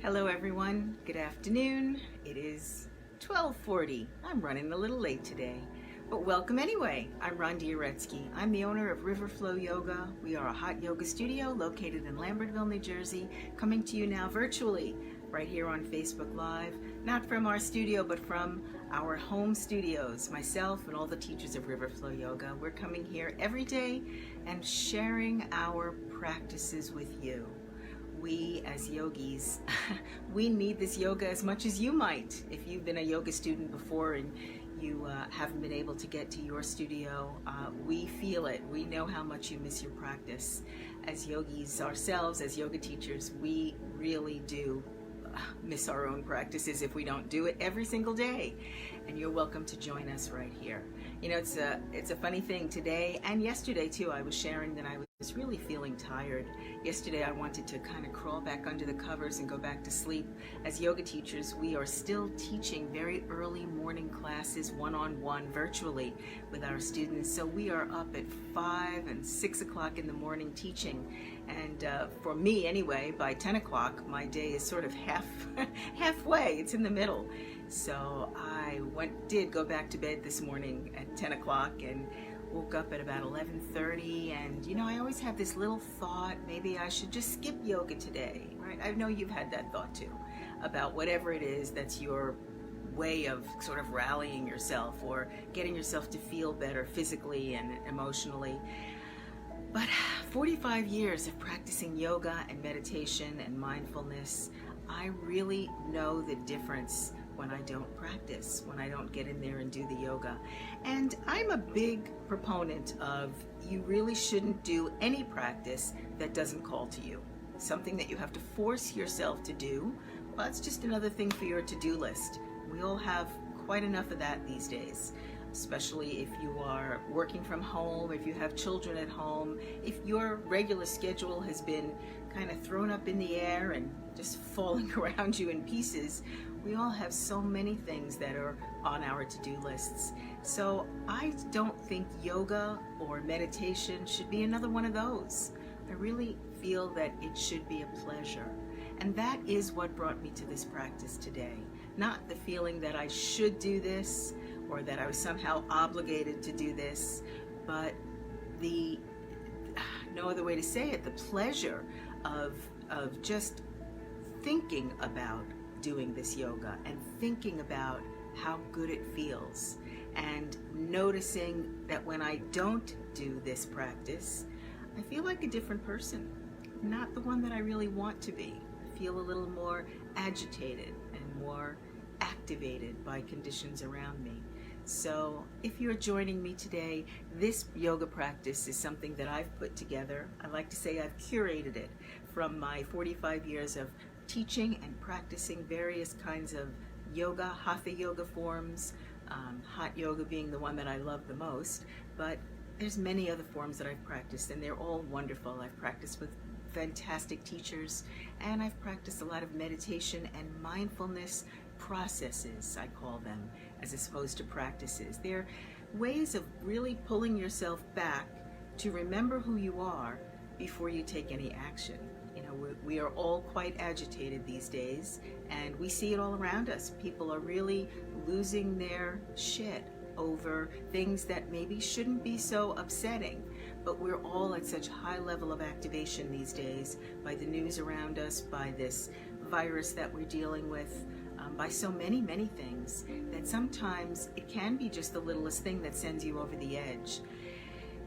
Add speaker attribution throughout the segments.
Speaker 1: Hello everyone, good afternoon. It is 12:40. I'm running a little late today, but welcome anyway. I'm Rhonda Uretsky. I'm the owner of Riverflow Yoga. We are a hot yoga studio located in Lambertville, New Jersey, coming to you now virtually right here on Facebook Live, not from our studio, but from our home studios. Myself and all the teachers of Riverflow Yoga, we're coming here every day and sharing our practices with you. We as yogis, we need this yoga as much as you might. If you've been a yoga student before and you haven't been able to get to your studio, we feel it. We know how much you miss your practice. As yogis ourselves, as yoga teachers, we really do miss our own practices if we don't do it every single day. And you're welcome to join us right here. You know, it's a funny thing. Today and yesterday too, I was sharing that I was really feeling tired. Yesterday I wanted to kind of crawl back under the covers and go back to sleep. As yoga teachers, we are still teaching very early morning classes one-on-one virtually with our students. So we are up at 5 and 6 o'clock in the morning teaching. And for me anyway, by 10 o'clock, my day is sort of halfway. It's in the middle. So I did go back to bed this morning at 10 o'clock and woke up at about 11:30, and you know, I always have this little thought, maybe I should just skip yoga today, right? I know you've had that thought too, about whatever it is that's your way of sort of rallying yourself or getting yourself to feel better physically and emotionally. But 45 years of practicing yoga and meditation and mindfulness, I really know the difference when I don't practice, when I don't get in there and do the yoga. And I'm a big proponent of you really shouldn't do any practice that doesn't call to you. Something that you have to force yourself to do, well, it's just another thing for your to-do list. We all have quite enough of that these days, especially if you are working from home, if you have children at home, if your regular schedule has been kind of thrown up in the air and just falling around you in pieces. We all have so many things that are on our to-do lists. So I don't think yoga or meditation should be another one of those. I really feel that it should be a pleasure. And that is what brought me to this practice today. Not the feeling that I should do this or that I was somehow obligated to do this, but no other way to say it, the pleasure of just thinking about doing this yoga and thinking about how good it feels and noticing that when I don't do this practice, I feel like a different person, not the one that I really want to be. I feel a little more agitated and more activated by conditions around me. So if you're joining me today, this yoga practice is something that I've put together. I like to say I've curated it from my 45 years of teaching and practicing various kinds of yoga, hatha yoga forms, hot yoga being the one that I love the most, but there's many other forms that I've practiced and they're all wonderful. I've practiced with fantastic teachers and I've practiced a lot of meditation and mindfulness processes, I call them, as opposed to practices. They're ways of really pulling yourself back to remember who you are before you take any action. You know, we are all quite agitated these days, and we see it all around us. People are really losing their shit over things that maybe shouldn't be so upsetting, but we're all at such high level of activation these days by the news around us, by this virus that we're dealing with, by so many things, that sometimes it can be just the littlest thing that sends you over the edge.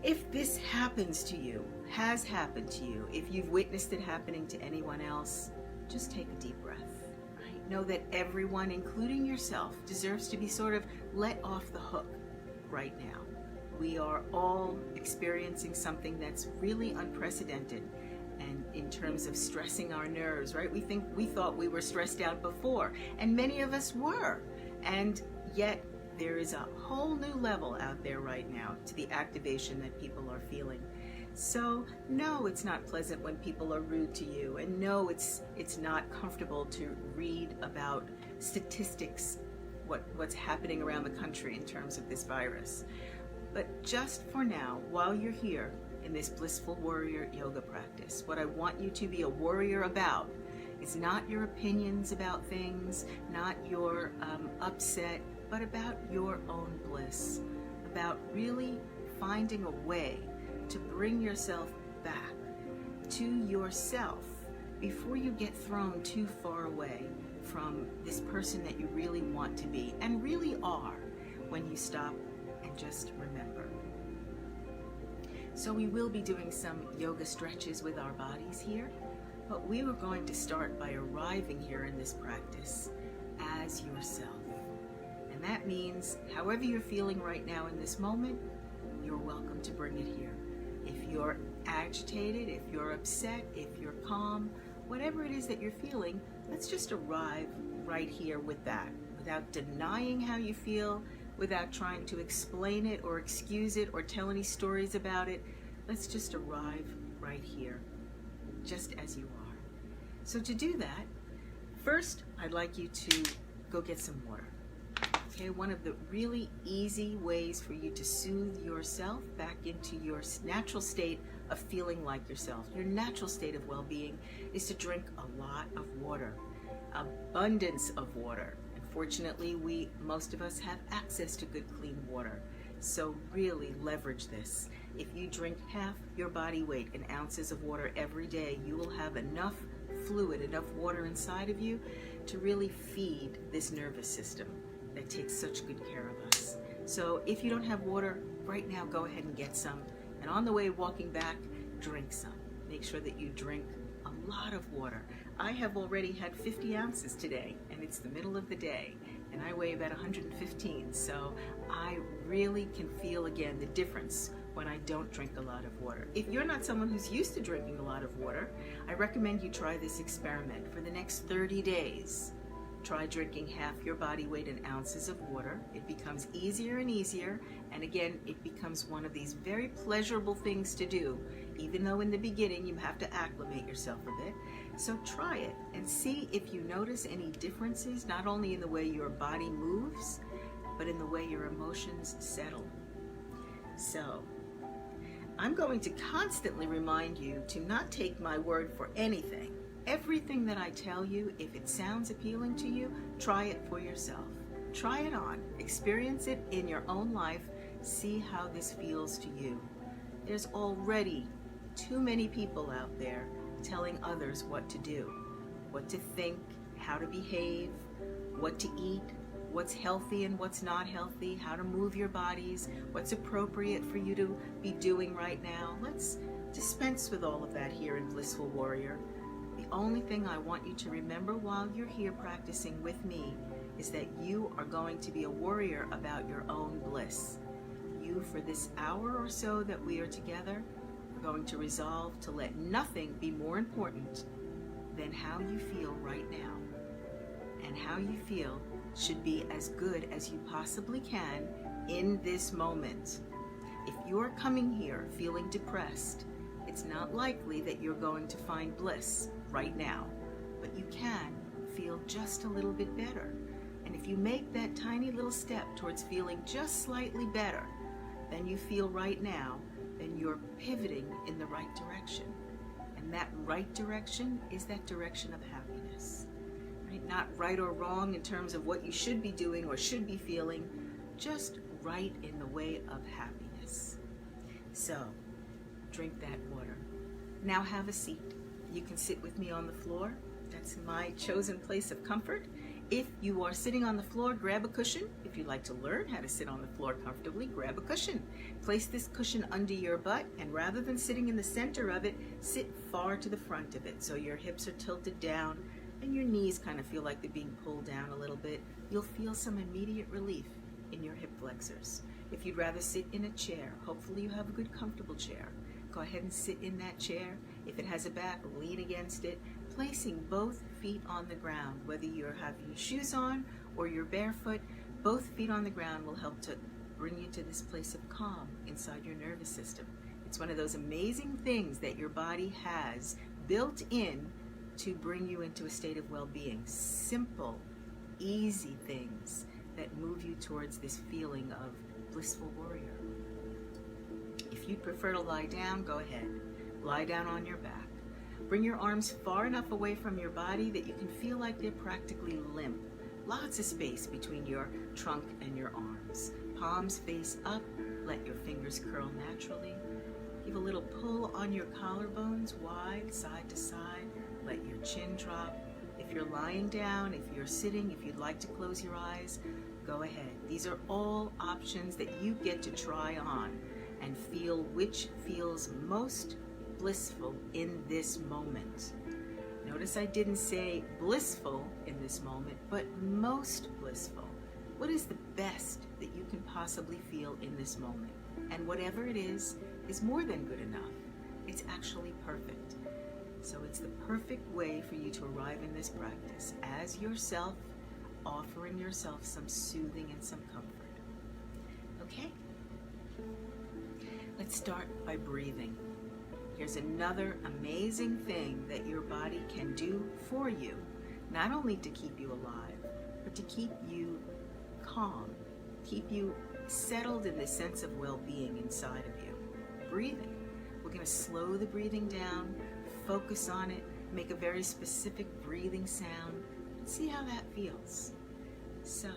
Speaker 1: If this happens to you, has happened to you, if you've witnessed it happening to anyone else, just take a deep breath. Right? Know that everyone, including yourself, deserves to be sort of let off the hook right now. We are all experiencing something that's really unprecedented, and in terms of stressing our nerves, right? We thought we were stressed out before, and many of us were, and yet there is a whole new level out there right now to the activation that people are feeling. So no, it's not pleasant when people are rude to you, and no, it's not comfortable to read about statistics, what's happening around the country in terms of this virus. But just for now, while you're here in this Blissful Warrior yoga practice, what I want you to be a warrior about It's not your opinions about things, not your upset, but about your own bliss, about really finding a way to bring yourself back to yourself before you get thrown too far away from this person that you really want to be and really are when you stop and just remember. So we will be doing some yoga stretches with our bodies here, but we were going to start by arriving here in this practice as yourself. And that means however you're feeling right now in this moment, you're welcome to bring it here. If you're agitated, if you're upset, if you're calm, whatever it is that you're feeling, let's just arrive right here with that, without denying how you feel, without trying to explain it or excuse it or tell any stories about it. Let's just arrive right here, just as you are. So to do that, first I'd like you to go get some water. Okay, one of the really easy ways for you to soothe yourself back into your natural state of feeling like yourself, your natural state of well-being, is to drink a lot of water, abundance of water. Fortunately, most of us have access to good, clean water. So really leverage this. If you drink half your body weight in ounces of water every day, you will have enough fluid, enough water inside of you to really feed this nervous system that takes such good care of us. So if you don't have water right now, go ahead and get some. And on the way walking back, drink some. Make sure that you drink a lot of water. I have already had 50 ounces today, and it's the middle of the day, and I weigh about 115, so I really can feel again the difference when I don't drink a lot of water. If you're not someone who's used to drinking a lot of water, I recommend you try this experiment. For the next 30 days, try drinking half your body weight in ounces of water. It becomes easier and easier, and again, it becomes one of these very pleasurable things to do, even though in the beginning you have to acclimate yourself a bit. So try it and see if you notice any differences, not only in the way your body moves, but in the way your emotions settle. So I'm going to constantly remind you to not take my word for anything. Everything that I tell you, if it sounds appealing to you, try it for yourself. Try it on, experience it in your own life, see how this feels to you. There's already too many people out there telling others what to do, what to think, how to behave, what to eat, what's healthy and what's not healthy, how to move your bodies, what's appropriate for you to be doing right now. Let's dispense with all of that here in Blissful Warrior. The only thing I want you to remember while you're here practicing with me is that you are going to be a warrior about your own bliss. You, for this hour or so that we are together, are going to resolve to let nothing be more important than how you feel right now. And how you feel should be as good as you possibly can in this moment. If you're coming here feeling depressed, it's not likely that you're going to find bliss right now, but you can feel just a little bit better. And if you make that tiny little step towards feeling just slightly better than you feel right now, then you're pivoting in the right direction. And that right direction is that direction of happiness. Right? Not right or wrong in terms of what you should be doing or should be feeling, just right in the way of happiness. So, drink that water. Now have a seat. You can sit with me on the floor. That's my chosen place of comfort. If you are sitting on the floor, grab a cushion. If you'd like to learn how to sit on the floor comfortably, grab a cushion. Place this cushion under your butt, and rather than sitting in the center of it, sit far to the front of it so your hips are tilted down and your knees kind of feel like they're being pulled down a little bit. You'll feel some immediate relief in your hip flexors. If you'd rather sit in a chair, hopefully you have a good comfortable chair. Go ahead and sit in that chair. If it has a back, lean against it, placing both feet on the ground. Whether you're having shoes on or you're barefoot, both feet on the ground will help to bring you to this place of calm inside your nervous system. It's one of those amazing things that your body has built in to bring you into a state of well-being. Simple, easy things that move you towards this feeling of blissful warrior. If you'd prefer to lie down, go ahead. Lie down on your back. Bring your arms far enough away from your body that you can feel like they're practically limp. Lots of space between your trunk and your arms. Palms face up. Let your fingers curl naturally. Give a little pull on your collarbones, wide, side to side. Let your chin drop. If you're lying down, if you're sitting, if you'd like to close your eyes, go ahead. These are all options that you get to try on and feel which feels most blissful in this moment. Notice I didn't say blissful in this moment, but most blissful. What is the best that you can possibly feel in this moment? And whatever it is more than good enough. It's actually perfect. So it's the perfect way for you to arrive in this practice as yourself, offering yourself some soothing and some comfort. Okay? Let's start by breathing. Here's another amazing thing that your body can do for you, not only to keep you alive, but to keep you calm, keep you settled in the sense of well-being inside of you. Breathing. We're going to slow the breathing down, focus on it, make a very specific breathing sound, and see how that feels. So,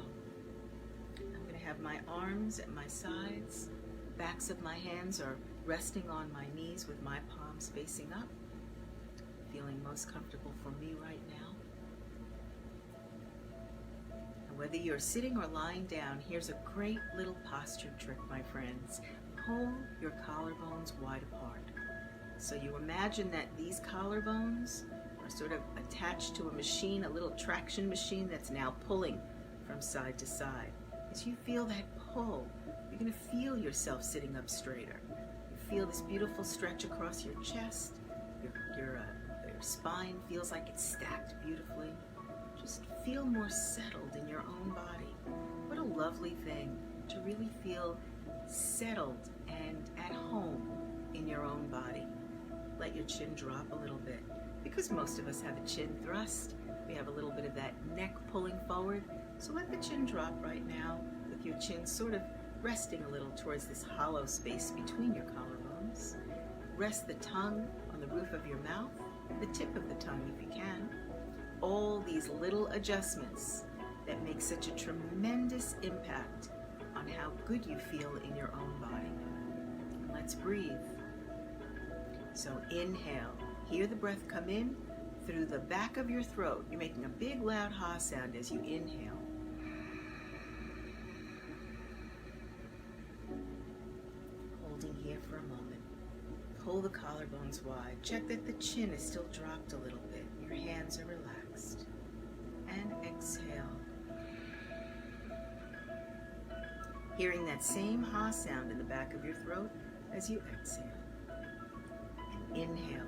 Speaker 1: I'm going to have my arms at my sides, backs of my hands are resting on my knees with my palms facing up, feeling most comfortable for me right now. And whether you're sitting or lying down, here's a great little posture trick, my friends. Pull your collarbones wide apart. So you imagine that these collarbones are sort of attached to a machine, a little traction machine that's now pulling from side to side. As you feel that pull, you're going to feel yourself sitting up straighter. Feel this beautiful stretch across your chest. Your spine feels like it's stacked beautifully. Just feel more settled in your own body. What a lovely thing to really feel settled and at home in your own body. Let your chin drop a little bit. Because most of us have a chin thrust, we have a little bit of that neck pulling forward. So let the chin drop right now with your chin sort of resting a little towards this hollow space between your collarbones. Rest the tongue on the roof of your mouth, the tip of the tongue if you can. All these little adjustments that make such a tremendous impact on how good you feel in your own body. Let's breathe. So inhale. Hear the breath come in through the back of your throat. You're making a big loud ha sound as you inhale. Here for a moment. Pull the collarbones wide. Check that the chin is still dropped a little bit. Your hands are relaxed. And exhale. Hearing that same ha sound in the back of your throat as you exhale. And inhale.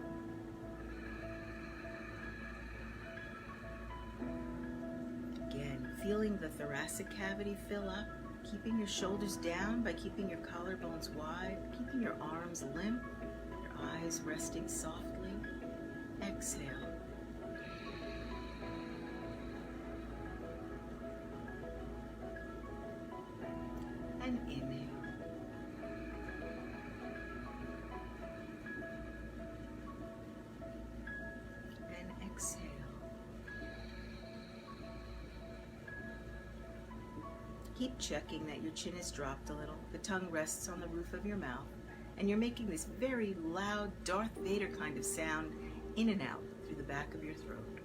Speaker 1: Again, feeling the thoracic cavity fill up. Keeping your shoulders down by keeping your collarbones wide, keeping your arms limp, your eyes resting softly. Exhale. And inhale. And exhale. Keep checking that your chin is dropped a little, the tongue rests on the roof of your mouth, and you're making this very loud Darth Vader kind of sound in and out through the back of your throat.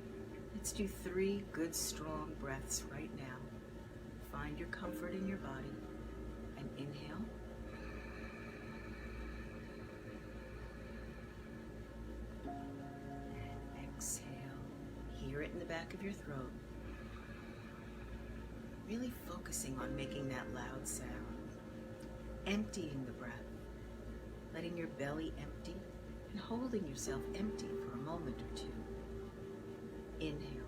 Speaker 1: Let's do 3 good strong breaths right now. Find your comfort in your body and inhale. And exhale. Hear it in the back of your throat. Really focusing on making that loud sound. Emptying the breath. Letting your belly empty and holding yourself empty for a moment or two. Inhale.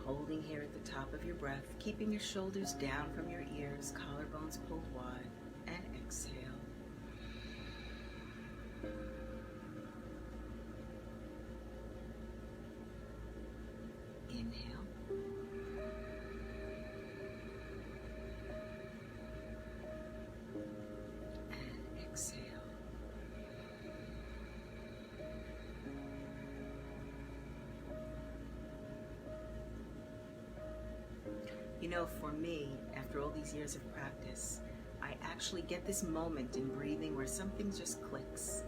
Speaker 1: Holding here at the top of your breath, keeping your shoulders down from your ears, collarbones pulled wide, and exhale. Inhale. know for me, after all these years of practice, I actually get this moment in breathing where something just clicks.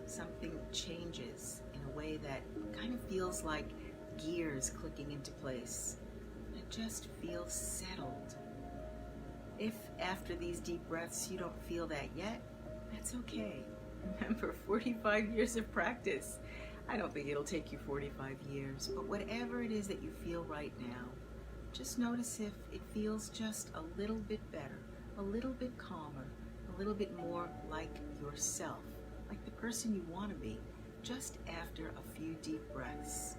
Speaker 1: Something changes in a way that kind of feels like gears clicking into place. It just feels settled. If after these deep breaths you don't feel that yet, that's okay. Remember, 45 years of practice. I don't think it'll take you 45 years, but whatever it is that you feel right now, just notice if it feels just a little bit better, a little bit calmer, a little bit more like yourself, like the person you want to be, just after a few deep breaths.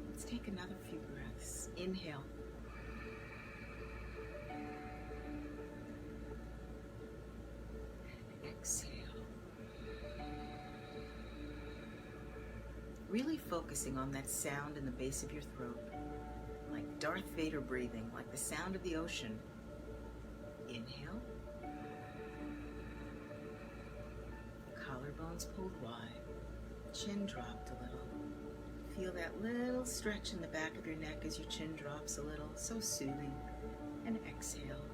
Speaker 1: Let's take another few breaths. Inhale. Exhale. Really focusing on that sound in the base of your throat, like Darth Vader breathing, like the sound of the ocean. Inhale. Collarbones pulled wide, chin dropped a little. Feel that little stretch in the back of your neck as your chin drops a little, so soothing. And exhale.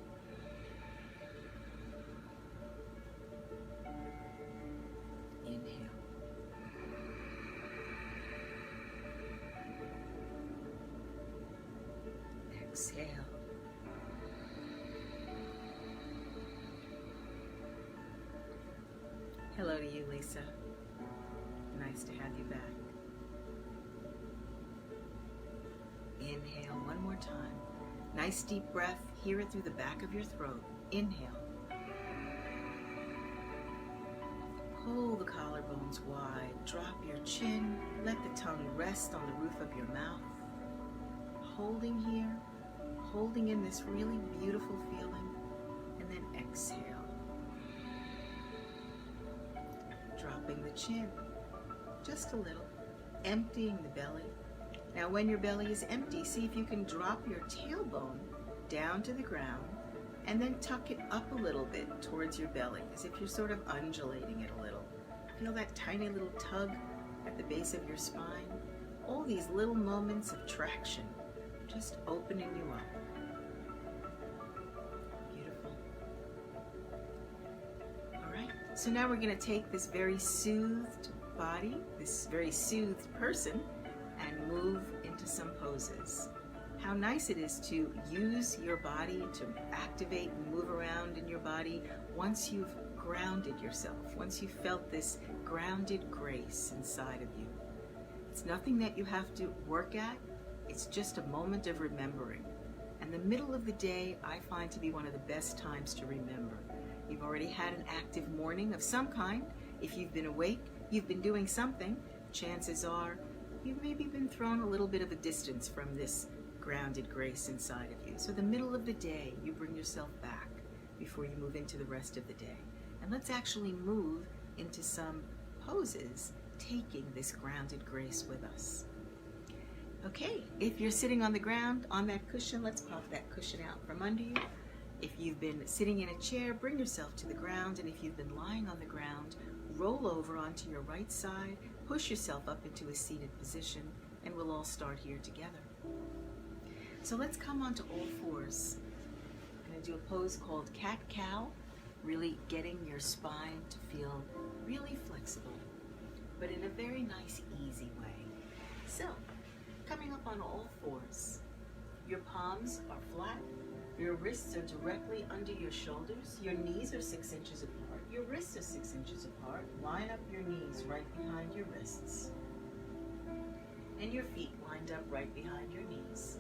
Speaker 1: Inhale. Exhale. Hello to you, Lisa. Nice to have you back. Inhale one more time. Nice deep breath. Hear it through the back of your throat. Inhale. Pull the collarbones wide. Drop your chin. Let the tongue rest on the roof of your mouth. Holding here. Holding in this really beautiful feeling. And then exhale. Dropping the chin. Just a little. Emptying the belly. Now when your belly is empty, see if you can drop your tailbone down to the ground and then tuck it up a little bit towards your belly, as if you're sort of undulating it a little. Feel that tiny little tug at the base of your spine. All these little moments of traction, just opening you up. Beautiful. All right, so now we're going to take this very soothed body, this very soothed person, and move into some poses. How nice it is to use your body to activate and move around in your body once you've grounded yourself, once you've felt this grounded grace inside of you. It's nothing that you have to work at, it's just a moment of remembering. And the middle of the day I find to be one of the best times to remember. You've already had an active morning of some kind. If you've been awake, you've been doing something, chances are you've maybe been thrown a little bit of a distance from this grounded grace inside of you. So the middle of the day, you bring yourself back before you move into the rest of the day. And let's actually move into some poses, taking this grounded grace with us. Okay, if you're sitting on the ground, on that cushion, let's pop that cushion out from under you. If you've been sitting in a chair, bring yourself to the ground. And if you've been lying on the ground, roll over onto your right side, push yourself up into a seated position, and we'll all start here together. So let's come onto all fours. I'm going to do a pose called cat-cow, really getting your spine to feel really flexible, but in a very nice, easy way. So, coming up on all fours, your palms are flat, your wrists are directly under your shoulders, your knees are 6 inches apart, your wrists are 6 inches apart. Line up your knees right behind your wrists, and your feet lined up right behind your knees.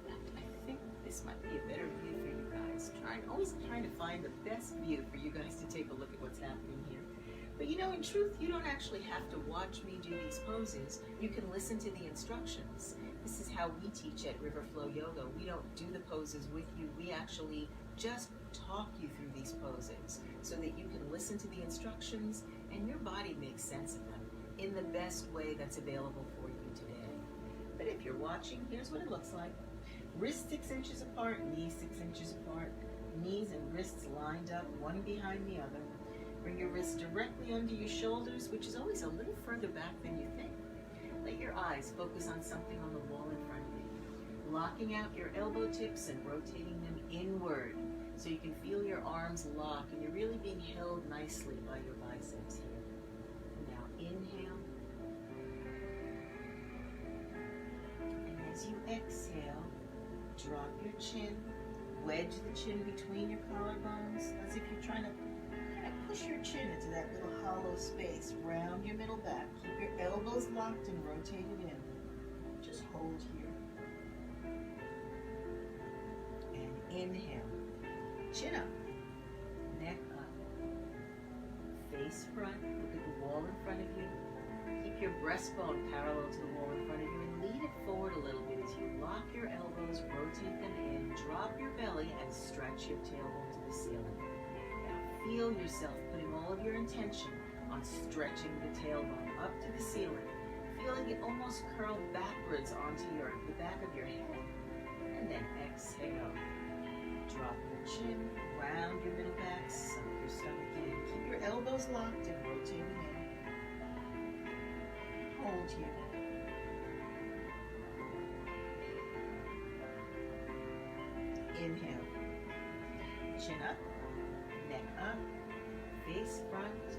Speaker 1: I think this might be a better view for you guys. Always trying to find the best view for you guys to take a look at what's happening here. But you know, in truth, you don't actually have to watch me do these poses. You can listen to the instructions. This is how we teach at Riverflow Yoga. We don't do the poses with you. We actually just talk you through these poses so that you can listen to the instructions and your body makes sense of them in the best way that's available for you today. But if you're watching, here's what it looks like. Wrists 6 inches apart, knees 6 inches apart, knees and wrists lined up, one behind the other. Bring your wrists directly under your shoulders, which is always a little further back than you think. Let your eyes focus on something on the wall in front of you. Blocking out your elbow tips and rotating them inward so you can feel your arms lock and you're really being held nicely by your biceps here. Now inhale. And as you exhale, drop your chin, wedge the chin between your collarbones as if you're trying to push your chin into that little hollow space. Round your middle back. Keep your elbows locked and rotated in. Just hold here. Inhale, chin up, neck up, face front, look at the wall in front of you. Keep your breastbone parallel to the wall in front of you and lean it forward a little bit as you lock your elbows, rotate them in, drop your belly and stretch your tailbone to the ceiling. Now feel yourself putting all of your intention on stretching the tailbone up to the ceiling, feeling it almost curl backwards onto the back of your head. And then exhale. Drop your chin, round your middle back, suck your stomach in. Keep your elbows locked and rotating in. Hold here. Inhale. Chin up, neck up, face front,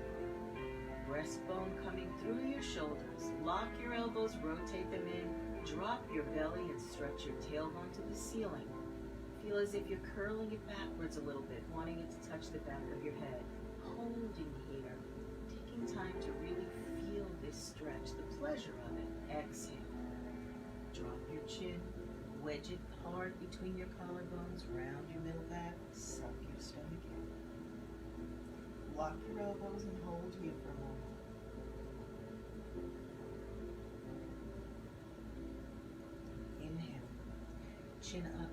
Speaker 1: breastbone coming through your shoulders. Lock your elbows, rotate them in, drop your belly and stretch your tailbone to the ceiling. Feel as if you're curling it backwards a little bit, wanting it to touch the back of your head. Holding here, taking time to really feel this stretch, the pleasure of it. Exhale. Drop your chin, wedge it hard between your collarbones, round your middle back, suck your stomach in. Lock your elbows and hold here for a moment. Inhale. Chin up.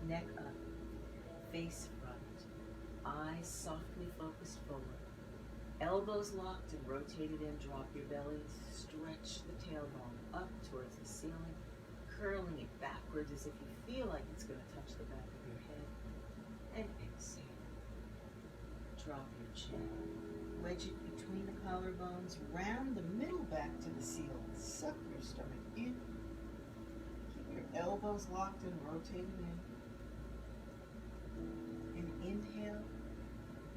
Speaker 1: Neck up, face front, eyes softly focused forward. Elbows locked and rotated in, drop your belly, stretch the tailbone up towards the ceiling, curling it backwards as if you feel like it's going to touch the back of your head. And exhale. Drop your chin, wedge it between the collarbones, round the middle back to the ceiling, suck your stomach in, keep your elbows locked and rotated in. And inhale,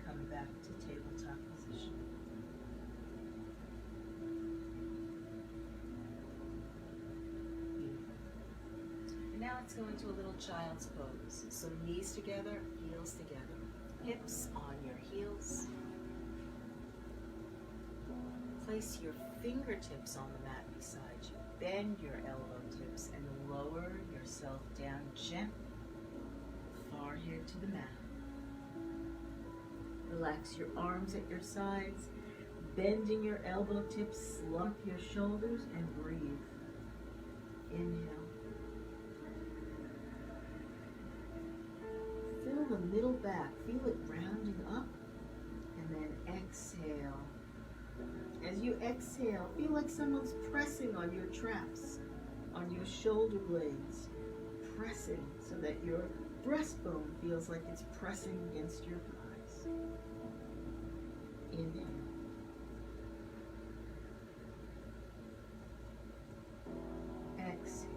Speaker 1: come back to tabletop position. Beautiful. And now let's go into a little child's pose. So knees together, heels together. Hips on your heels. Place your fingertips on the mat beside you. Bend your elbow tips and lower yourself down gently. Forehead to the mat. Relax your arms at your sides, bending your elbow tips, slump your shoulders, and breathe. Inhale. Fill the middle back, feel it rounding up, and then exhale. As you exhale, feel like someone's pressing on your traps, on your shoulder blades, pressing so that your breastbone feels like it's pressing against your thighs. Inhale. Exhale.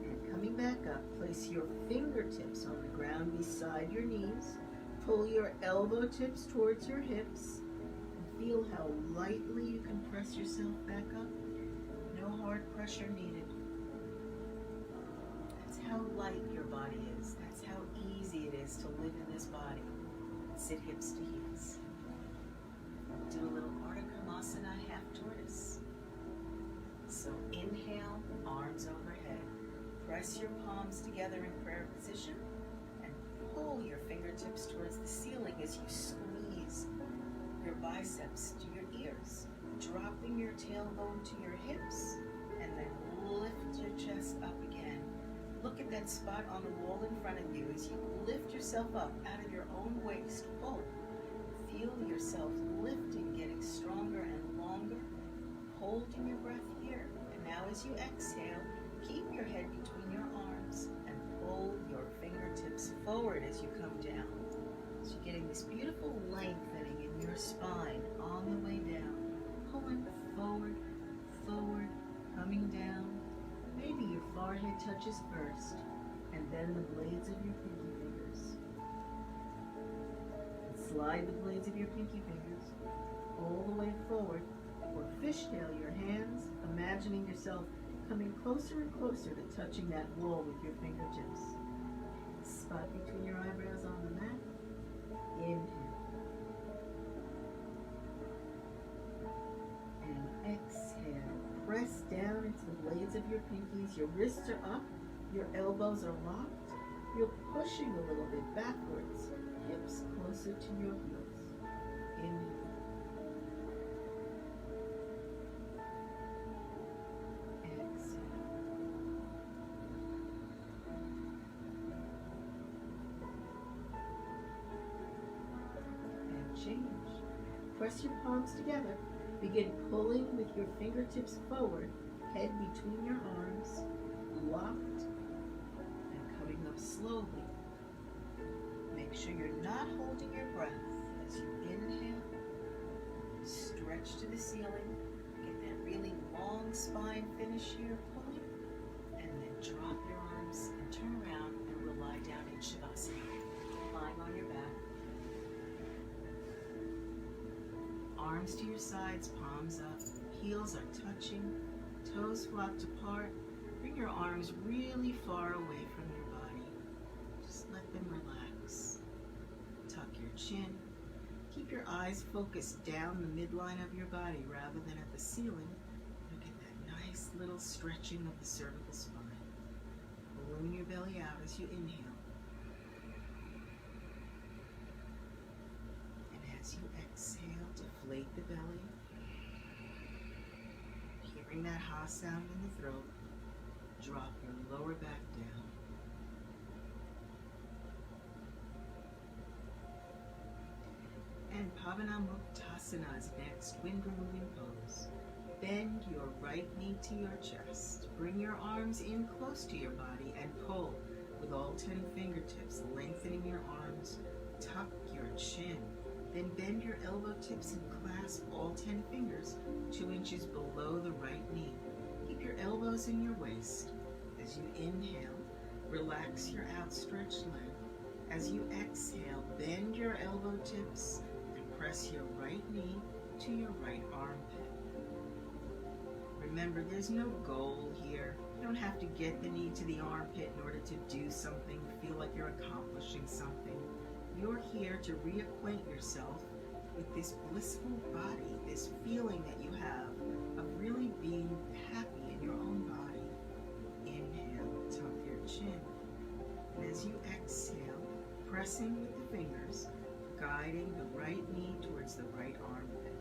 Speaker 1: And coming back up, place your fingertips on the ground beside your knees. Pull your elbow tips towards your hips. Feel how lightly you can press yourself back up. No hard pressure needed. That's how light your body is. That's how easy it is to live in this body. Sit hips to heels. Do a little Ardha Karmasana, half tortoise. So inhale, arms overhead. Press your palms together in prayer position and pull your fingertips towards the ceiling as you squeeze your biceps to your ears, dropping your tailbone to your hips, and then lift your chest up again. Look at that spot on the wall in front of you as you lift yourself up out of your own waist. Pull. Feel yourself lifting, getting stronger and longer, holding your breath here. And now as you exhale, keep your head between your arms and pull your fingertips forward as you come down. So you're getting this beautiful lengthening in your spine on the way down, pulling forward, forward, coming down. Maybe your forehead touches first, and then the blades of your pinky fingers. Slide the blades of your pinky fingers all the way forward, or fishtail your hands, imagining yourself coming closer and closer to touching that wall with your fingertips. Spot between your eyebrows on the mat. Inhale. And exhale. Press down into the blades of your pinkies. Your wrists are up. Your elbows are locked. You're pushing a little bit backwards. Hips closer to your heels. Inhale. Change. Press your palms together. Begin pulling with your fingertips forward, head between your arms, locked, and coming up slowly. Make sure you're not holding your breath as you inhale, stretch to the ceiling, get that really long spine finish here, pulling, and then drop your arms and turn around and we'll lie down in Shavasana, lying on your back. Arms to your sides, palms up, heels are touching, toes flopped apart. Bring your arms really far away from your body. Just let them relax. Tuck your chin. Keep your eyes focused down the midline of your body rather than at the ceiling. Look at that nice little stretching of the cervical spine. Balloon your belly out as you inhale. As you exhale, deflate the belly, hearing that ha sound in the throat. Drop your lower back down. And Pavanamuktasana is next, wind removing pose. Bend your right knee to your chest. Bring your arms in close to your body and pull with all 10 fingertips, lengthening your arms. Tuck your chin. Then bend your elbow tips and clasp all 10 fingers 2 inches below the right knee. Keep your elbows in your waist. As you inhale, relax your outstretched leg. As you exhale, bend your elbow tips and press your right knee to your right armpit. Remember, there's no goal here. You don't have to get the knee to the armpit in order to do something, feel like you're accomplishing something. You're here to reacquaint yourself with this blissful body, this feeling that you have of really being happy in your own body. Inhale, tuck your chin. And as you exhale, pressing with the fingers, guiding the right knee towards the right armpit.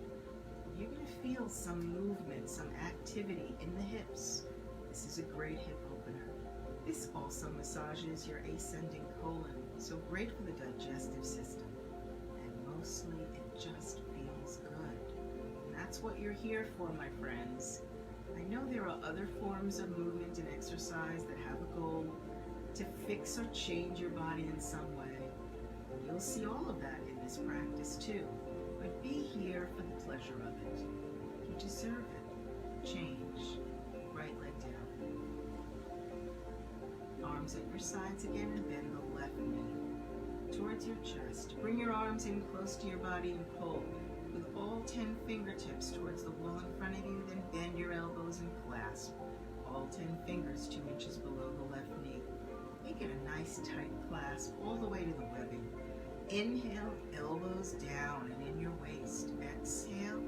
Speaker 1: You're going to feel some movement, some activity in the hips. This is a great hip opener. This also massages your ascending colon, so great for the digestive system. And mostly it just feels good. And that's what you're here for, my friends. I know there are other forms of movement and exercise that have a goal to fix or change your body in some way. And you'll see all of that in this practice too. But be here for the pleasure of it. You deserve it. Change. Right leg down. Arms at your sides again, and bend the left knee towards your chest. Bring your arms in close to your body and pull with all 10 fingertips towards the wall in front of you. Then bend your elbows and clasp all 10 fingers 2 inches below the left knee. Make it a nice tight clasp all the way to the webbing. Inhale, elbows down and in your waist. Exhale,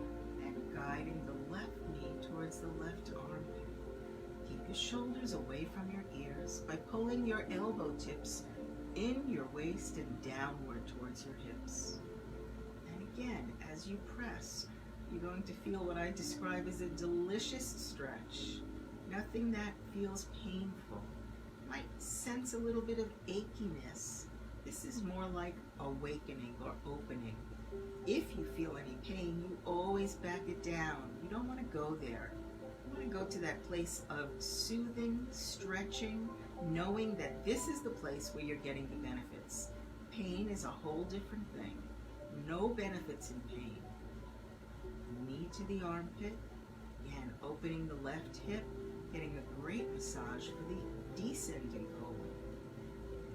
Speaker 1: and guiding the left knee towards the left armpit. Keep your shoulders away from your ears by pulling your elbow tips in your waist and downward towards your hips. And again, as you press, you're going to feel what I describe as a delicious stretch. Nothing that feels painful. You might sense a little bit of achiness. This is more like awakening or opening. If you feel any pain, you always back it down. You don't want to go there. You want to go to that place of soothing, stretching, knowing that this is the place where you're getting the benefits. Pain is a whole different thing. No benefits in pain. Knee to the armpit. Again, opening the left hip, getting a great massage for the descending colon.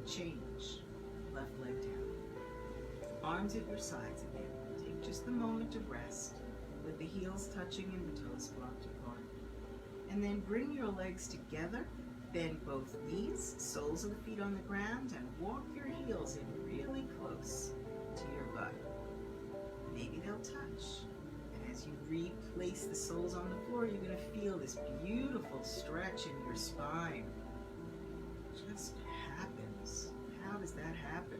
Speaker 1: Change. Left leg down. Arms at your sides again. Take just a moment to rest with the heels touching and the toes blocked apart. And then bring your legs together. Bend both knees, soles of the feet on the ground, and walk your heels in really close to your butt. Maybe they'll touch. And as you replace the soles on the floor, you're going to feel this beautiful stretch in your spine. It just happens. How does that happen?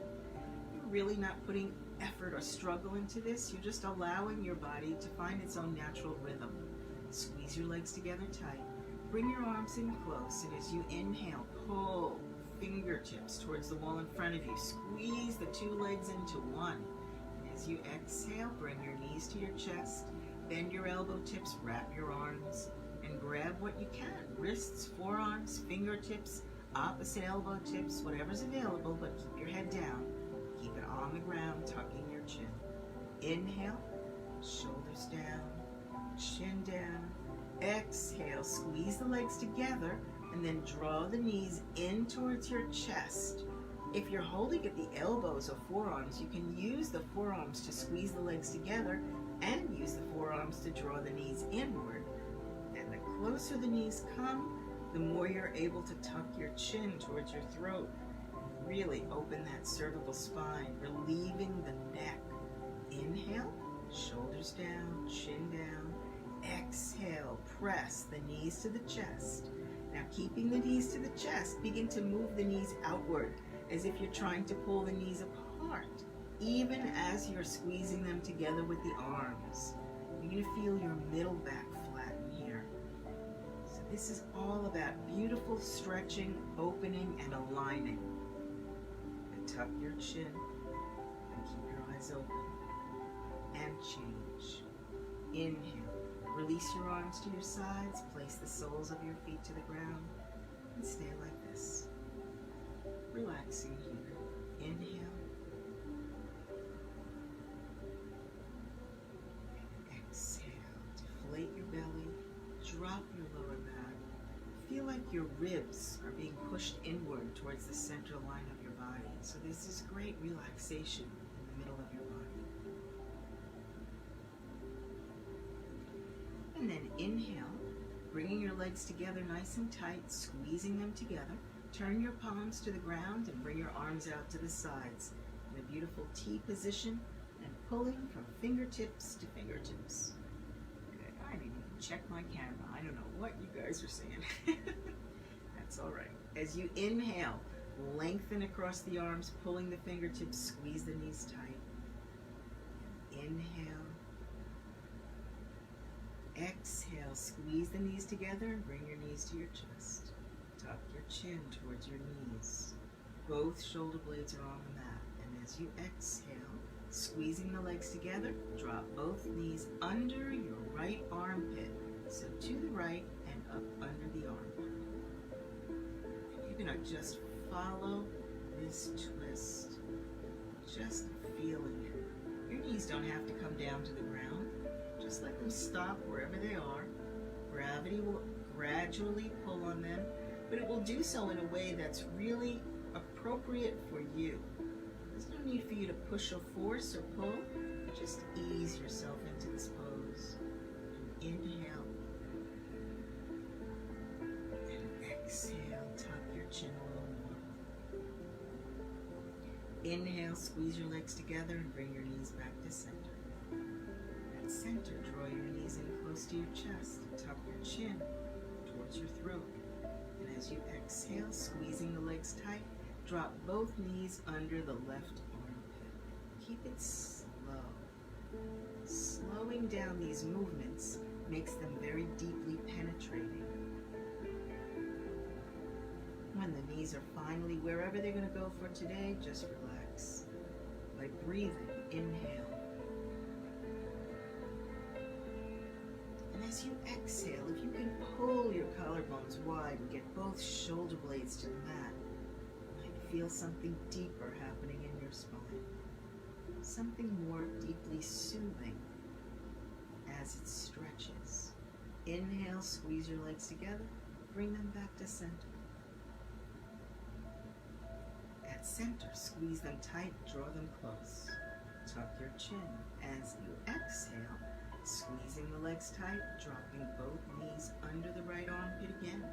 Speaker 1: You're really not putting effort or struggle into this. You're just allowing your body to find its own natural rhythm. Squeeze your legs together tight. Bring your arms in close, and as you inhale, pull fingertips towards the wall in front of you. Squeeze the two legs into one. And as you exhale, bring your knees to your chest. Bend your elbow tips, wrap your arms, and grab what you can. Wrists, forearms, fingertips, opposite elbow tips, whatever's available, but keep your head down. Keep it on the ground, tucking your chin. Inhale, shoulders down, chin down. Exhale, squeeze the legs together, and then draw the knees in towards your chest. If you're holding at the elbows or forearms, you can use the forearms to squeeze the legs together and use the forearms to draw the knees inward. And the closer the knees come, the more you're able to tuck your chin towards your throat. Really open that cervical spine, relieving the neck. Inhale, shoulders down, chin down. Exhale, press the knees to the chest. Now keeping the knees to the chest, begin to move the knees outward as if you're trying to pull the knees apart, even as you're squeezing them together with the arms. You're going to feel your middle back flatten here. So this is all about beautiful stretching, opening, and aligning. And tuck your chin and keep your eyes open. And change. Inhale. Release your arms to your sides, place the soles of your feet to the ground, and stay like this. Relaxing here. Inhale. And exhale. Deflate your belly, drop your lower back. Feel like your ribs are being pushed inward towards the center line of your body. So this is great relaxation in the middle of your body. And then inhale, bringing your legs together nice and tight, squeezing them together. Turn your palms to the ground and bring your arms out to the sides in a beautiful T position and pulling from fingertips to fingertips. Good. I didn't even check my camera. I don't know what you guys are saying. That's all right. As you inhale, lengthen across the arms, pulling the fingertips, squeeze the knees tight. Inhale. Exhale, squeeze the knees together and bring your knees to your chest. Tuck your chin towards your knees. Both shoulder blades are on the mat. And as you exhale, squeezing the legs together, drop both knees under your right armpit. So to the right and up under the armpit. And you're going to just follow this twist. Just feeling it. Your knees don't have to come down to the ground. Just let them stop wherever they are. Gravity will gradually pull on them, but it will do so in a way that's really appropriate for you. There's no need for you to push or force or pull. Just ease yourself into this pose. Inhale. And exhale, tuck your chin a little more. Inhale, squeeze your legs together and bring your knees back to center. Center, draw your knees in close to your chest and tuck your chin towards your throat. And as you exhale, squeezing the legs tight, drop both knees under the left armpit. Keep it slow. Slowing down these movements makes them very deeply penetrating. When the knees are finally wherever they're going to go for today, just relax. By breathing, inhale. As you exhale, if you can pull your collarbones wide and get both shoulder blades to the mat, you might feel something deeper happening in your spine. something more deeply soothing as it stretches. Inhale, squeeze your legs together, bring them back to center. At center, squeeze them tight, draw them close. Tuck your chin. As you exhale, squeezing the legs tight, dropping both knees under the right armpit again.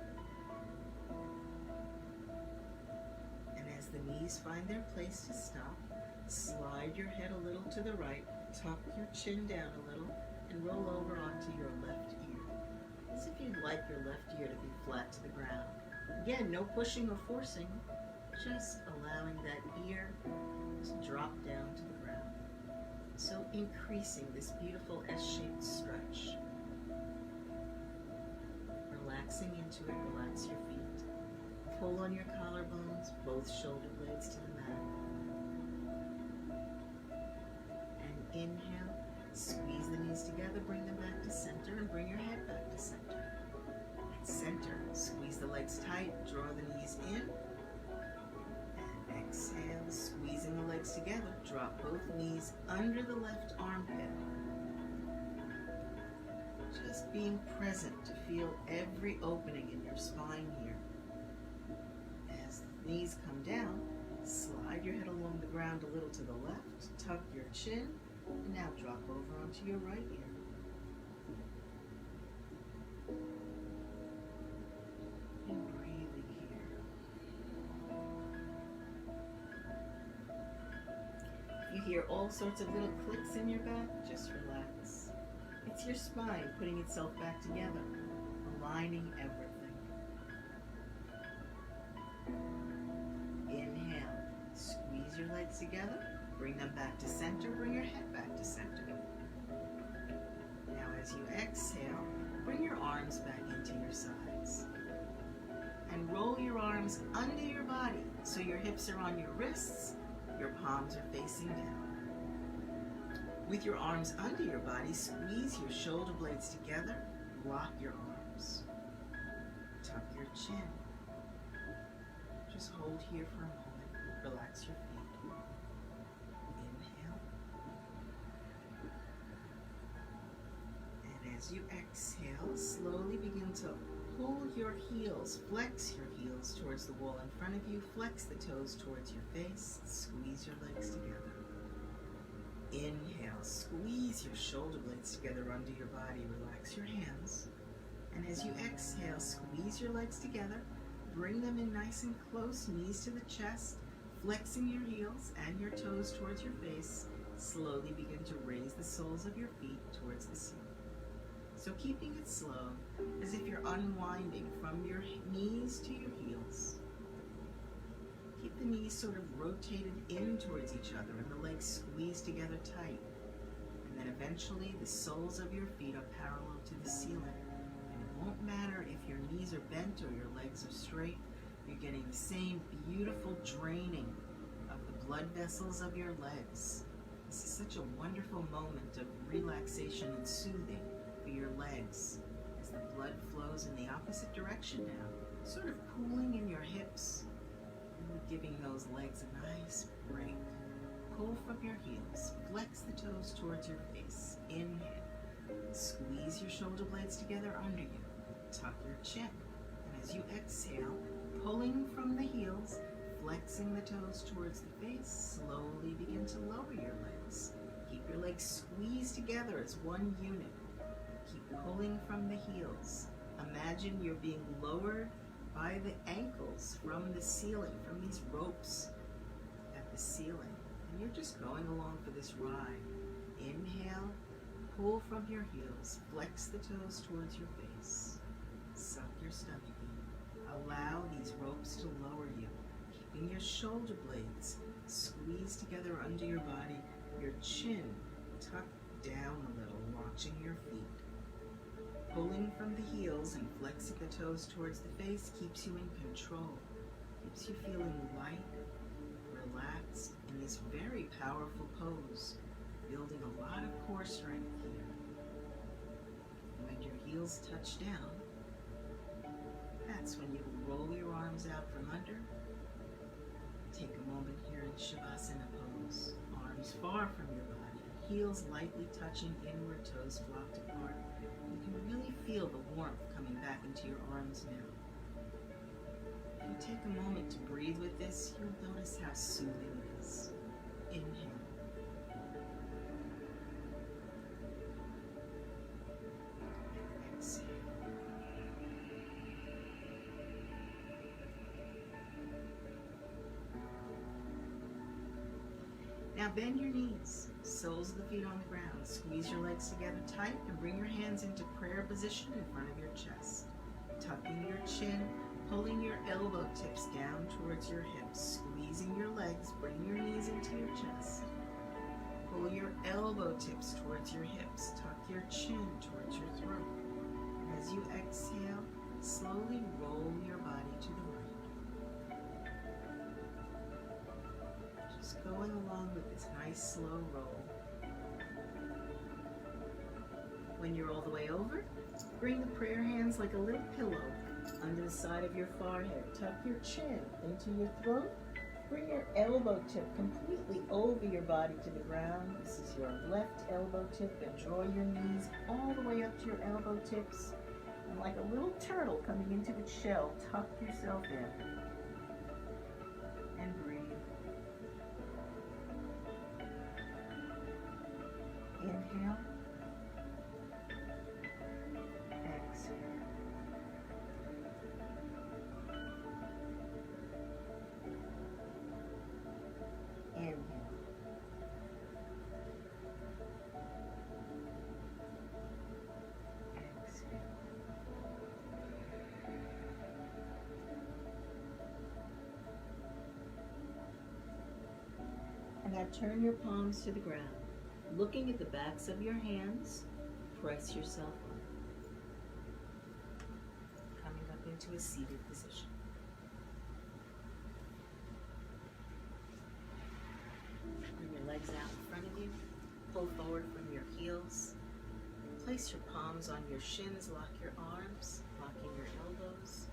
Speaker 1: And as the knees find their place to stop, slide your head a little to the right, tuck your chin down a little, and roll over onto your left ear, as if you'd like your left ear to be flat to the ground. Again, no pushing or forcing, just allowing that ear to drop down to the ground. So increasing this beautiful S-shaped stretch. Relaxing into it, relax your feet. Pull on your collarbones, both shoulder blades to the mat. And inhale, squeeze the knees together, bring them back to center, and bring your head back to center. At center, squeeze the legs tight, draw the knees in. And exhale, squeezing the legs together, drop both knees under the left armpit. Just being present to feel every opening in your spine here. As the knees come down, slide your head along the ground a little to the left, tuck your chin, and now drop over onto your right ear. And breathing here. If you hear all sorts of little clicks in your back, just relax. It's your spine putting itself back together, aligning everything. Inhale, squeeze your legs together, bring them back to center, bring your head back to center. Now as you exhale, bring your arms back into your sides. And roll your arms under your body so your hips are on your wrists, your palms are facing down. With your arms under your body, squeeze your shoulder blades together, lock your arms. Tuck your chin. Just hold here for a moment. Relax your feet. Inhale. And as you exhale, slowly begin to pull your heels, flex your heels towards the wall in front of you, flex the toes towards your face, squeeze your legs together. Inhale, squeeze your shoulder blades together under your body, relax your hands. And as you exhale, squeeze your legs together, bring them in nice and close, knees to the chest, flexing your heels and your toes towards your face. Slowly begin to raise the soles of your feet towards the ceiling. So keeping it slow, as if you're unwinding from your knees to your heels. Keep the knees sort of rotated in towards each other and the legs squeezed together tight. And then eventually the soles of your feet are parallel to the ceiling. And it won't matter if your knees are bent or your legs are straight. You're getting the same beautiful draining of the blood vessels of your legs. This is such a wonderful moment of relaxation and soothing for your legs as the blood flows in the opposite direction now, sort of pooling in your hips. Giving those legs a nice break. Pull from your heels. Flex the toes towards your face. Inhale. Squeeze your shoulder blades together under you. Tuck your chin. And as you exhale, pulling from the heels, flexing the toes towards the face, slowly begin to lower your legs. Keep your legs squeezed together as one unit. Keep pulling from the heels. Imagine you're being lowered by the ankles from the ceiling, from these ropes at the ceiling. And you're just going along for this ride. Inhale, pull from your heels, flex the toes towards your face. Suck your stomach in. Allow these ropes to lower you, keeping your shoulder blades squeezed together under your body, your chin tucked down a little, watching your feet. Pulling from the heels and flexing the toes towards the face keeps you in control, keeps you feeling light, relaxed in this very powerful pose, building a lot of core strength here. When your heels touch down, that's when you roll your arms out from under. Take a moment here in Shavasana pose. Arms far, heels lightly touching inward, toes flopped apart. You can really feel the warmth coming back into your arms now. If you take a moment to breathe with this, you'll notice how soothing it is. Inhale. Exhale. Now bend your knees, soles of the feet on the ground. Squeeze your legs together tight and bring your hands into prayer position in front of your chest. Tucking your chin, pulling your elbow tips down towards your hips. Squeezing your legs, bring your knees into your chest. Pull your elbow tips towards your hips. Tuck your chin towards your throat. As you exhale, slowly roll your body to the right. Just going along with this nice slow roll. When you're all the way over, bring the prayer hands like a little pillow under the side of your forehead. Tuck your chin into your throat. Bring your elbow tip completely over your body to the ground. This is your left elbow tip, and draw your knees all the way up to your elbow tips. And like a little turtle coming into its shell, tuck yourself in. And breathe. Inhale. Exhale. Inhale. Exhale. And now turn your palms to the ground. Looking at the backs of your hands, press yourself up. Coming up into a seated position. Bring your legs out in front of you. Pull forward from your heels. Place your palms on your shins. Lock your arms, locking your elbows.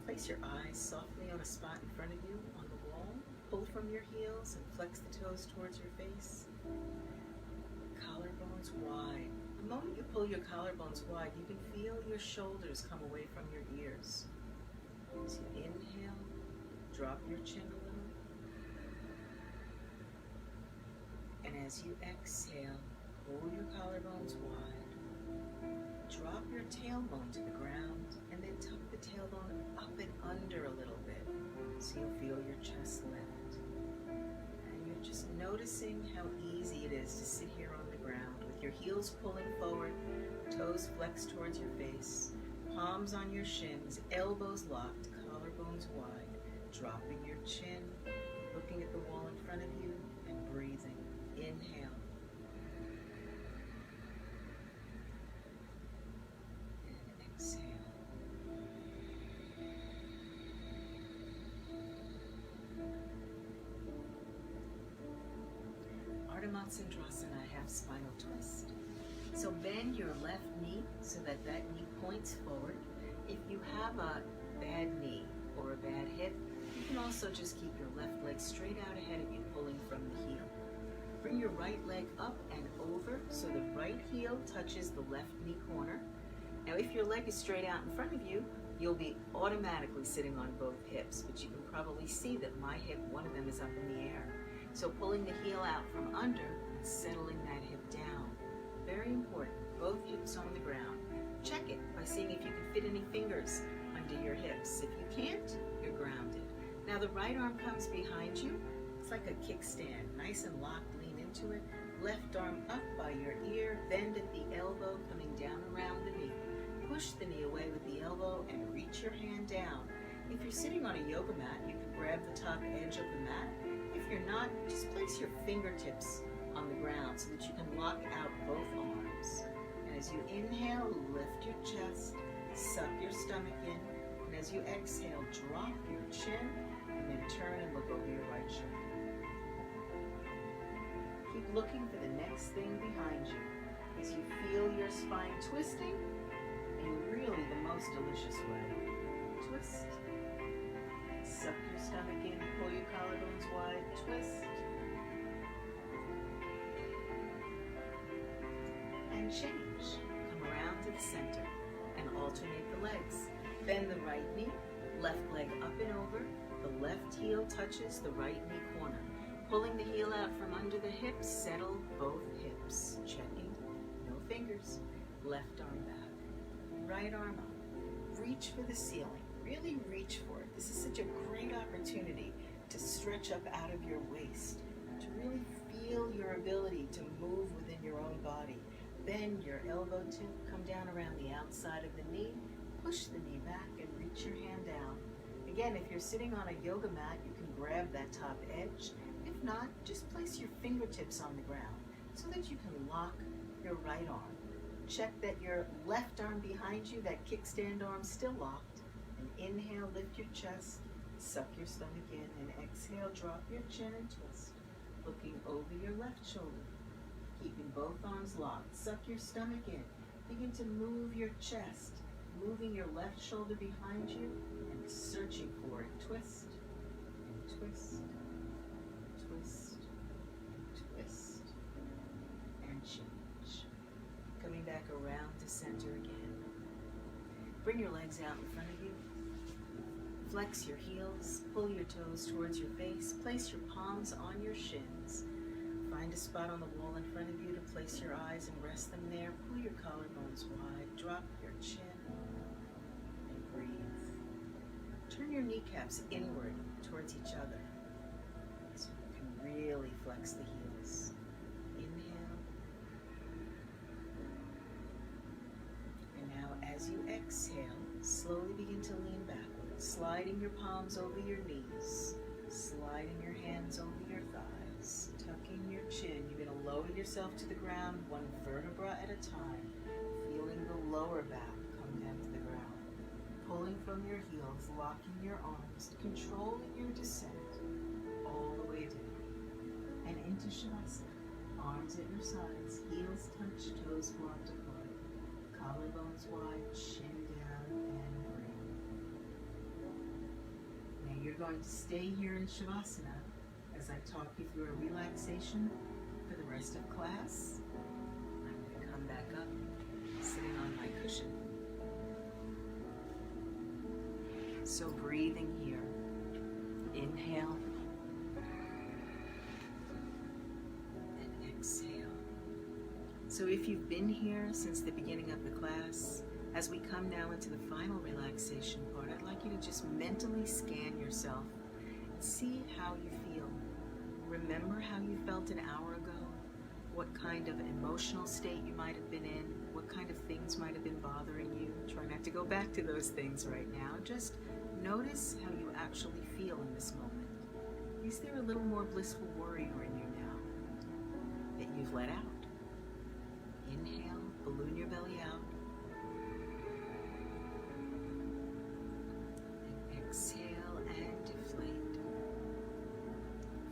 Speaker 1: Place your eyes softly on a spot in front of you on the wall. Pull from your heels and flex the toes towards your face. Collarbones wide. The moment you pull your collarbones wide, you can feel your shoulders come away from your ears. As you inhale, drop your chin a little. And as you exhale, pull your collarbones wide. Drop your tailbone to the ground, and then tuck the tailbone up and under a little bit, so you'll feel your chest lift. And you're just noticing how easy it is to sit here on the ground with your heels pulling forward, toes flexed towards your face, palms on your shins, elbows locked, collarbones wide, dropping your chin, looking at the wall in front of you, and breathing. Inhale. Ardhamatsandrasana, half spinal twist. So bend your left knee so that knee points forward. If you have a bad knee or a bad hip, you can also just keep your left leg straight out ahead of you, pulling from the heel. Bring your right leg up and over so the right heel touches the left knee corner. Now if your leg is straight out in front of you, you'll be automatically sitting on both hips, but you can probably see that my hip, one of them is up in the air. So pulling the heel out from under and settling that hip down. Very important, both hips on the ground. Check it by seeing if you can fit any fingers under your hips. If you can't, you're grounded. Now the right arm comes behind you. It's like a kickstand, nice and locked, lean into it. Left arm up by your ear, bend at the elbow, coming down around the knee. Push the knee away with the elbow and reach your hand down. If you're sitting on a yoga mat, you can grab the top edge of the mat. If you're not, just place your fingertips on the ground so that you can lock out both arms. And as you inhale, lift your chest, suck your stomach in, and as you exhale, drop your chin, and then turn and look over your right shoulder. Keep looking for the next thing behind you as you feel your spine twisting in really the most delicious way. Twist. Suck your stomach in, pull your collarbones wide, twist. change. Come around to the center and alternate the legs. Bend the right knee, left leg up and over. The left heel touches the right knee corner. Pulling the heel out from under the hips, settle both hips. Checking, no fingers. Left arm back, right arm up. Reach for the ceiling, really reach for it. This is such a great opportunity to stretch up out of your waist, to really feel your ability to move within your own body. Bend your elbow tip, come down around the outside of the knee, push the knee back and reach your hand down. Again, if you're sitting on a yoga mat, you can grab that top edge. If not, just place your fingertips on the ground so that you can lock your right arm. Check that your left arm behind you, that kickstand arm, still locked. And inhale, lift your chest, suck your stomach in, and exhale, drop your chin and twist. Looking over your left shoulder, keeping both arms locked. Suck your stomach in. Begin to move your chest, moving your left shoulder behind you and searching for it. Twist and twist, twist, twist, and change. Coming back around to center again. Bring your legs out in front of you. Flex your heels, pull your toes towards your face, place your palms on your shins. Find a spot on the wall in front of you to place your eyes and rest them there. Pull your collarbones wide, drop your chin, and breathe. Turn your kneecaps inward towards each other so you can really flex the heels. Inhale. And now as you exhale, slowly begin to lean backwards, sliding your palms over your knees, sliding your hands over your thighs, tucking your chin. You're going to lower yourself to the ground one vertebra at a time, feeling the lower back come down to the ground. Pulling from your heels, locking your arms, controlling your descent all the way down. And into Shavasana. Arms at your sides, heels touch, toes blocked apart. Collarbones wide, chin down, and breathe. Now you're going to stay here in Shavasana as I talk you through a relaxation for the rest of class. I'm going to come back up, sitting on my cushion. So breathing here, inhale and exhale. So if you've been here since the beginning of the class, as we come now into the final relaxation part, I'd like you to just mentally scan yourself and see how you feel. Remember how you felt an hour ago, what kind of emotional state you might have been in, what kind of things might have been bothering you. Try not to go back to those things right now. Just notice how you actually feel in this moment. Is there a little more blissful warrior in you now that you've let out? Inhale, balloon your belly out. And exhale and deflate.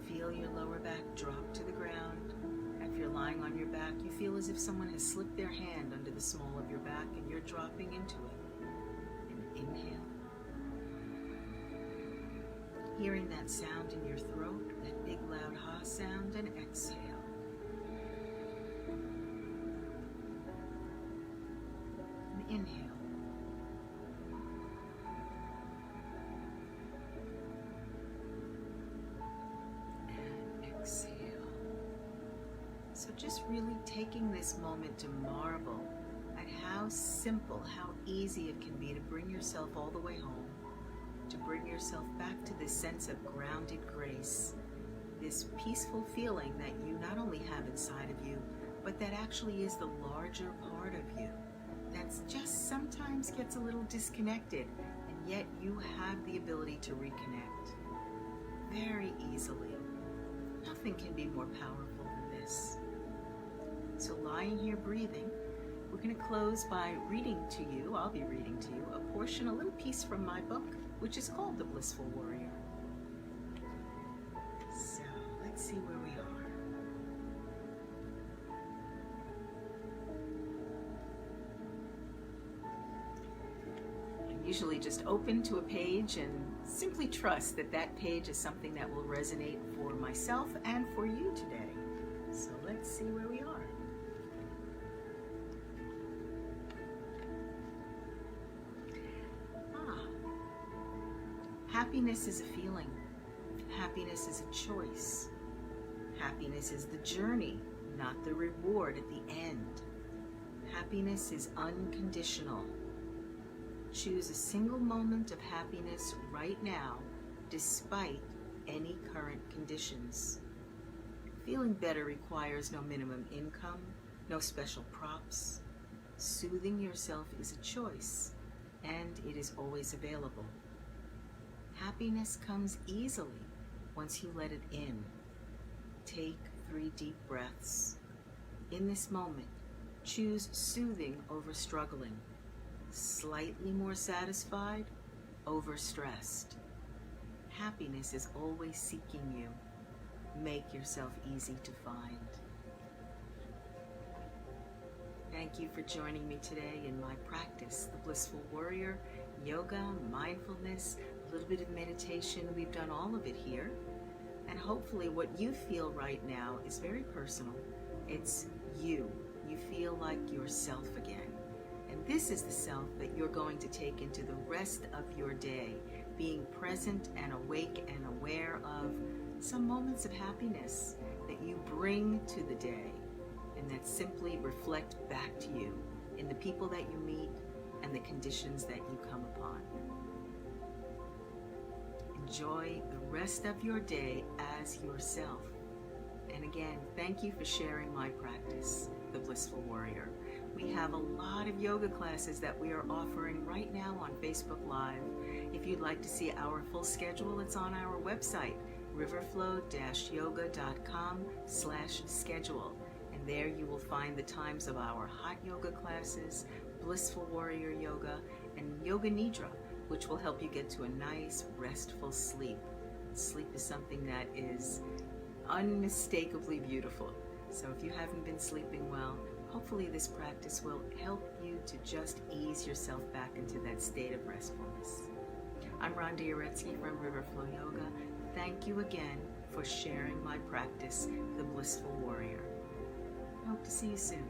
Speaker 1: Feel your lower back drop to the ground. If you're lying on your back, you feel as if someone has slipped their hand under the small of your back and you're dropping into it. And inhale. Hearing that sound in your throat, that big loud ha sound, and exhale. And inhale. And exhale. So just really taking this moment to marvel at how simple, how easy it can be to bring yourself all the way home, to bring yourself back to this sense of grounded grace, this peaceful feeling that you not only have inside of you, but that actually is the larger part of you, that just sometimes gets a little disconnected, and yet you have the ability to reconnect very easily. Nothing can be more powerful than this. So lying here breathing, we're going to close by reading to you, I'll be reading to you, a portion, a little piece from my book, which is called The Blissful Warrior. So let's see where we are. I usually just open to a page and simply trust that that page is something that will resonate for myself and for you today. So let's see where we are. Happiness is a feeling. Happiness is a choice. Happiness is the journey, not the reward at the end. Happiness is unconditional. Choose a single moment of happiness right now, despite any current conditions. Feeling better requires no minimum income, no special props. Soothing yourself is a choice, and it is always available. Happiness comes easily once you let it in. Take 3 deep breaths. In this moment, choose soothing over struggling, slightly more satisfied over stressed. Happiness is always seeking you. Make yourself easy to find. Thank you for joining me today in my practice, the Blissful Warrior, yoga, mindfulness, a little bit of meditation. We've done all of it here. And hopefully what you feel right now is very personal. It's you. You feel like yourself again. And this is the self that you're going to take into the rest of your day, being present and awake and aware of some moments of happiness that you bring to the day and that simply reflect back to you in the people that you meet and the conditions that you come upon. Enjoy the rest of your day as yourself. And again, thank you for sharing my practice, the Blissful Warrior. We have a lot of yoga classes that we are offering right now on Facebook Live. If you'd like to see our full schedule, it's on our website, riverflow-yoga.com/schedule. And there you will find the times of our hot yoga classes, Blissful Warrior Yoga, and Yoga Nidra, which will help you get to a nice, restful sleep. Sleep is something that is unmistakably beautiful. So if you haven't been sleeping well, hopefully this practice will help you to just ease yourself back into that state of restfulness. I'm Rhonda Uretsky from Riverflow Yoga. Thank you again for sharing my practice, the Blissful Warrior. I hope to see you soon.